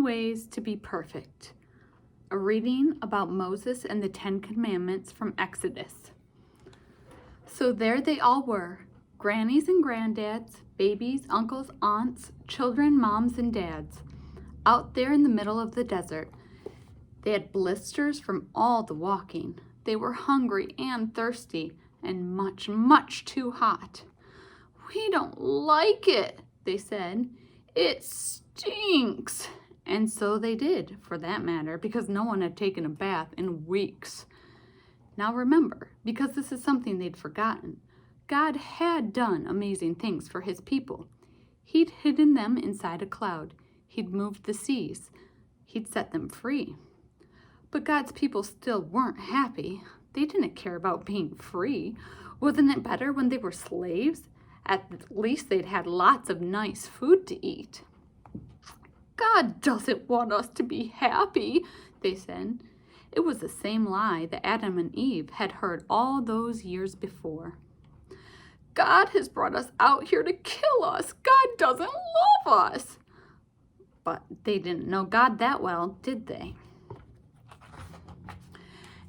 10 Ways to be Perfect. A reading about Moses and the 10 Commandments from Exodus. So there they all were, grannies and granddads, babies, uncles, aunts, children, moms, and dads, out there in the middle of the desert. They had blisters from all the walking. They were hungry and thirsty and much, much too hot. "We don't like it," they said. "It stinks." And so they did, for that matter, because no one had taken a bath in weeks. Now remember, because this is something they'd forgotten, God had done amazing things for his people. He'd hidden them inside a cloud. He'd moved the seas. He'd set them free. But God's people still weren't happy. They didn't care about being free. Wasn't it better when they were slaves? At least they'd had lots of nice food to eat. "God doesn't want us to be happy," they said. It was the same lie that Adam and Eve had heard all those years before. "God has brought us out here to kill us. God doesn't love us." But they didn't know God that well, did they?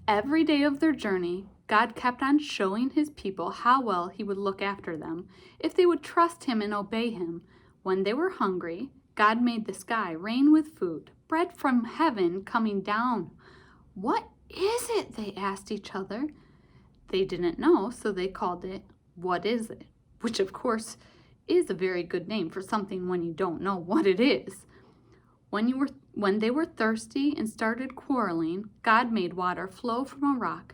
Every day of their journey, God kept on showing his people how well he would look after them if they would trust him and obey him. When they were hungry, God made the sky rain with food, bread from heaven coming down. "What is it?" they asked each other. They didn't know, so they called it, "What is it?" Which, of course, is a very good name for something when you don't know what it is. When they were thirsty and started quarreling, God made water flow from a rock.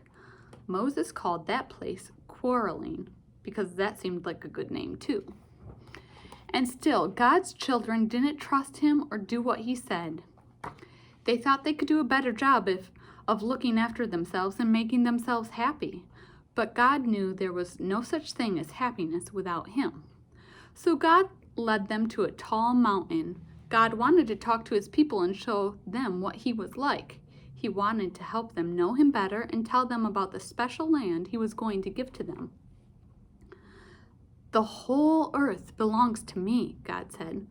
Moses called that place Quarreling because that seemed like a good name too. And still, God's children didn't trust him or do what he said. They thought they could do a better job of looking after themselves and making themselves happy. But God knew there was no such thing as happiness without him. So God led them to a tall mountain. God wanted to talk to his people and show them what he was like. He wanted to help them know him better and tell them about the special land he was going to give to them. "The whole earth belongs to me," God said,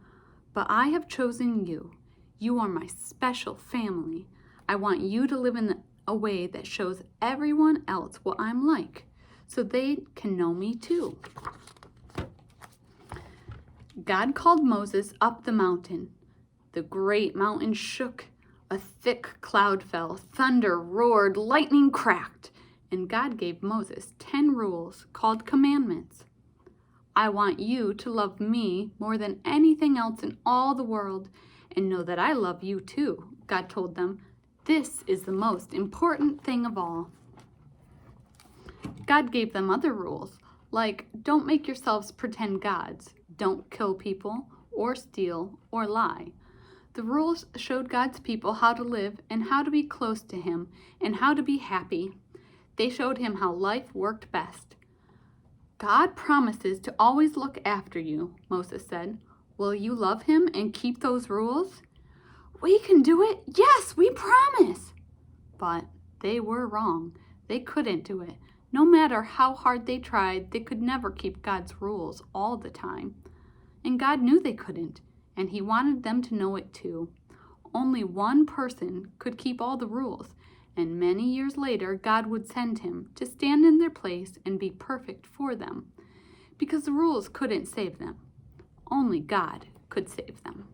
"but I have chosen you. You are my special family. I want you to live in a way that shows everyone else what I'm like, so they can know me too." God called Moses up the mountain. The great mountain shook. A thick cloud fell, thunder roared, lightning cracked, and God gave Moses 10 rules called commandments. "I want you to love me more than anything else in all the world, and know that I love you too," God told them. "This is the most important thing of all." God gave them other rules, like don't make yourselves pretend gods, don't kill people, or steal, or lie. The rules showed God's people how to live and how to be close to him and how to be happy. They showed him how life worked best. "God promises to always look after you," Moses said. "Will you love him and keep those rules?" "We can do it. Yes, we promise." But they were wrong. They couldn't do it. No matter how hard they tried, they could never keep God's rules all the time. And God knew they couldn't, and he wanted them to know it too. Only one person could keep all the rules, and many years later, God would send him to stand in their place and be perfect for them, because the rules couldn't save them. Only God could save them.